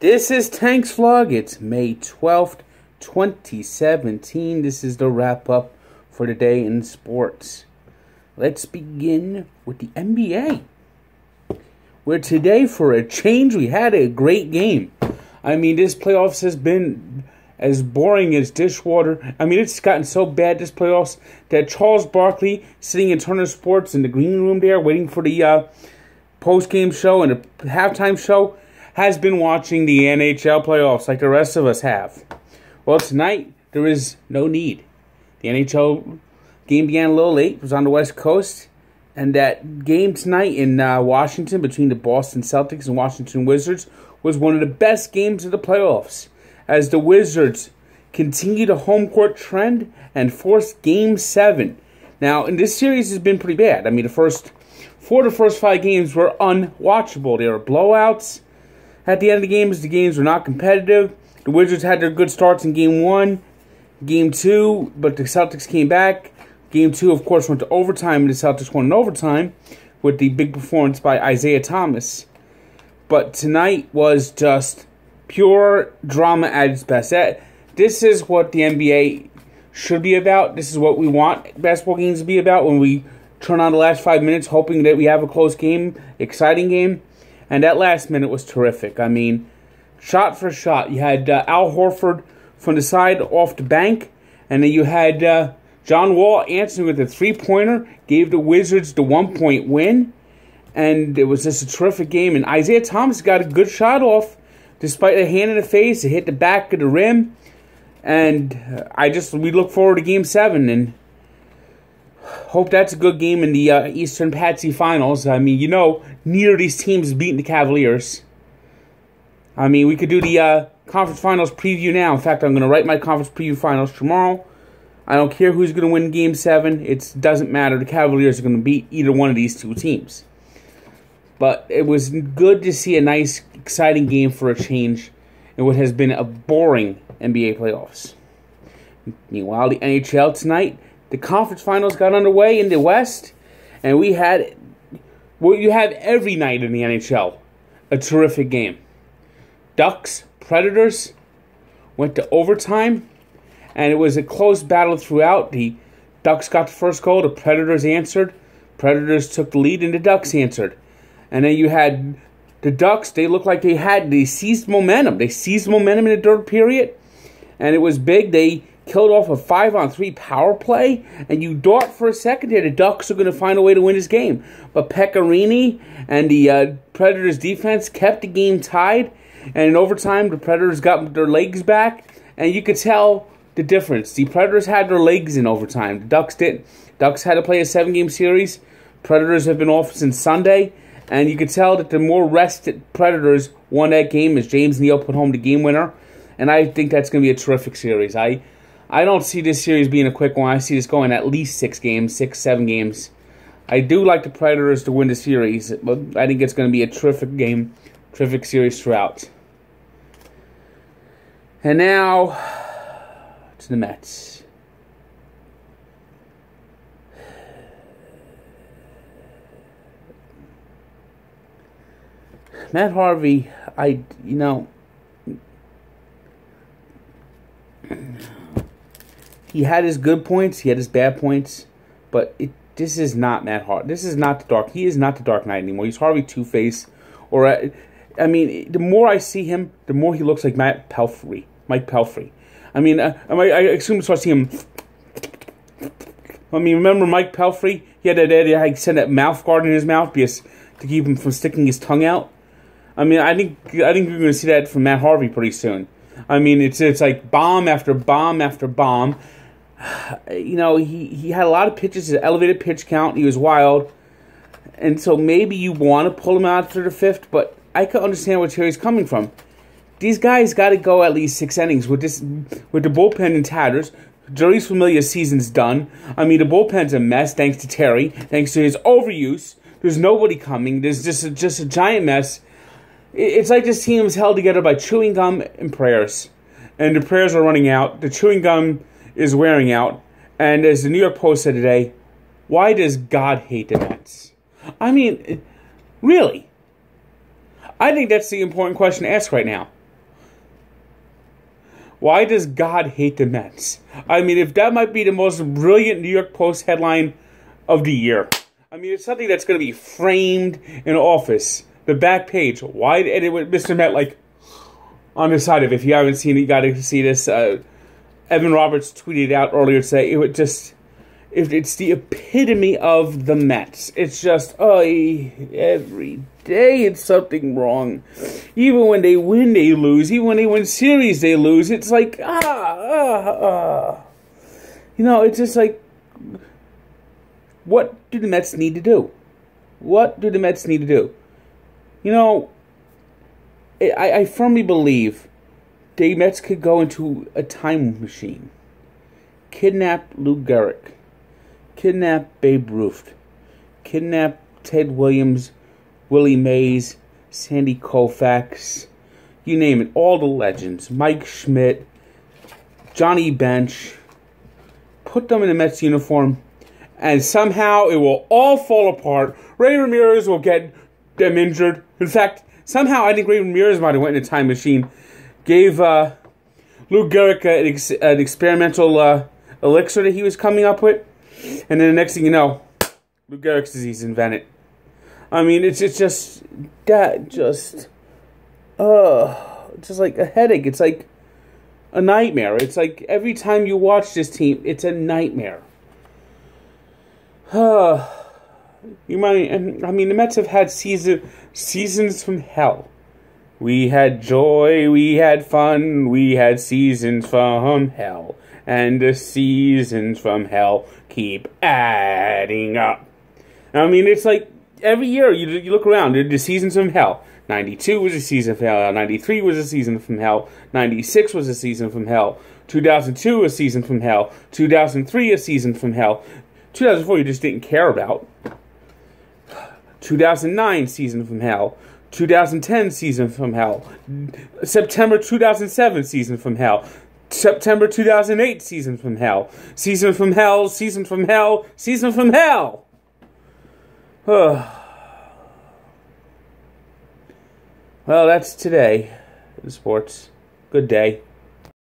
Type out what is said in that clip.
This is Tank's Vlog. It's May 12th, 2017. This is the wrap-up for the day in sports. Let's begin with the NBA, where today, for a change, we had a great game. I mean, this playoffs has been as boring as dishwater. I mean, it's gotten so bad, this playoffs, that Charles Barkley, sitting in Turner Sports in the green room there, waiting for the post-game show and the halftime show, has been watching the NHL playoffs like the rest of us have. Well, tonight, there is no need. The NHL game began a little late. It was on the West Coast. And that game tonight in Washington between the Boston Celtics and Washington Wizards was one of the best games of the playoffs, as the Wizards continued a home court trend and forced Game 7. Now, and this series has been pretty bad. I mean, the first 5 games were unwatchable. They were blowouts. At the end of the games were not competitive. The Wizards had their good starts in Game 1, Game 2, but the Celtics came back. Game 2, of course, went to overtime, and the Celtics won in overtime with the big performance by Isaiah Thomas. But tonight was just pure drama at its best. This is what the NBA should be about. This is what we want basketball games to be about when we turn on the last 5 minutes, hoping that we have a close game, exciting game. And that last minute was terrific. I mean, shot for shot. You had Al Horford from the side off the bank. And then you had John Wall answering with a three-pointer. Gave the Wizards the 1-point win. And it was just a terrific game. And Isaiah Thomas got a good shot off. Despite a hand in the face, it hit the back of the rim. And we look forward to Game 7. And hope that's a good game in the Eastern Patsy Finals. I mean, neither of these teams is beating the Cavaliers. I mean, we could do the Conference Finals preview now. In fact, I'm going to write my Conference Preview Finals tomorrow. I don't care who's going to win Game 7. It doesn't matter. The Cavaliers are going to beat either one of these two teams. But it was good to see a nice, exciting game for a change in what has been a boring NBA playoffs. Meanwhile, the NHL tonight, the conference finals got underway in the West, and we had what you have every night in the NHL, a terrific game. Ducks, Predators went to overtime, and it was a close battle throughout. The Ducks got the first goal, the Predators answered. Predators took the lead, and the Ducks answered. And then you had the Ducks, they looked like they seized momentum. They seized momentum in the third period, and it was big. They killed off a 5-on-3 power play, and you thought for a second here the Ducks are going to find a way to win this game. But Pekka and the Predators defense kept the game tied, and in overtime the Predators got their legs back, and you could tell the difference. The Predators had their legs in overtime. The Ducks didn't. Ducks had to play a 7-game series. Predators have been off since Sunday, and you could tell that the more rested Predators won that game as James Neal put home the game winner, and I think that's going to be a terrific series. I don't see this series being a quick one. I see this going at least 6 games, 6-7 games. I do like the Predators to win the series, but I think it's going to be a terrific game, terrific series throughout. And now, to the Mets. Matt Harvey, he had his good points, he had his bad points, but this is not Matt Harvey. This is not the Dark. He is not the Dark Knight anymore. He's Harvey Two-Face. I mean, the more I see him, the more he looks like Mike Pelfrey. I mean, I assume to start seeing him. I mean, remember Mike Pelfrey? He had he sent that mouth guard in his mouth to keep him from sticking his tongue out. I mean, I think you're going to see that from Matt Harvey pretty soon. I mean, it's like bomb after bomb after bomb. He had a lot of pitches, an elevated pitch count. He was wild. And so maybe you want to pull him out after the 5th, but I can understand where Terry's coming from. These guys got to go at least 6 innings with the bullpen in tatters. Jeurys Familia's season's done. I mean, the bullpen's a mess thanks to Terry, thanks to his overuse. There's nobody coming. There's just a giant mess. It's like this team is held together by chewing gum and prayers. And the prayers are running out. The chewing gum is wearing out. And as the New York Post said today, why does God hate the Mets? I mean, really? I think that's the important question to ask right now. Why does God hate the Mets? I mean, if that might be the most brilliant New York Post headline of the year. I mean, it's something that's going to be framed in office. The back page. Why? And it with Mr. Met, like, on the side of it. If you haven't seen it, you got to see this. Evan Roberts tweeted out earlier today. It would just... It's the epitome of the Mets. It's just, every day it's something wrong. Even when they win, they lose. Even when they win series, they lose. It's like, You know, it's just like, what do the Mets need to do? What do the Mets need to do? You know, I firmly believe the Mets could go into a time machine. Kidnap Lou Gehrig. Kidnap Babe Ruth. Kidnap Ted Williams, Willie Mays, Sandy Koufax. You name it. All the legends. Mike Schmidt. Johnny Bench. Put them in a Mets uniform. And somehow it will all fall apart. Ray Ramirez will get them injured. In fact, somehow I think Ray Ramirez might have went in a time machine. Gave Lou Gehrig an experimental elixir that he was coming up with. And then the next thing you know, Lou Gehrig's disease invented. I mean, it's just like a headache. It's like a nightmare. It's like every time you watch this team, it's a nightmare. The Mets have had seasons from hell. We had joy, we had fun, we had seasons from hell. And the seasons from hell keep adding up. I mean, it's like every year you look around, the seasons from hell. 92 was a season from hell. 93 was a season from hell. 96 was a season from hell. 2002 a season from hell. 2003 a season from hell. 2004 you just didn't care about. 2009 season from hell. 2010 season from hell. September 2007 season from hell. September 2008 season from hell. Season from hell, season from hell, season from hell. Well, that's today in sports. Good day.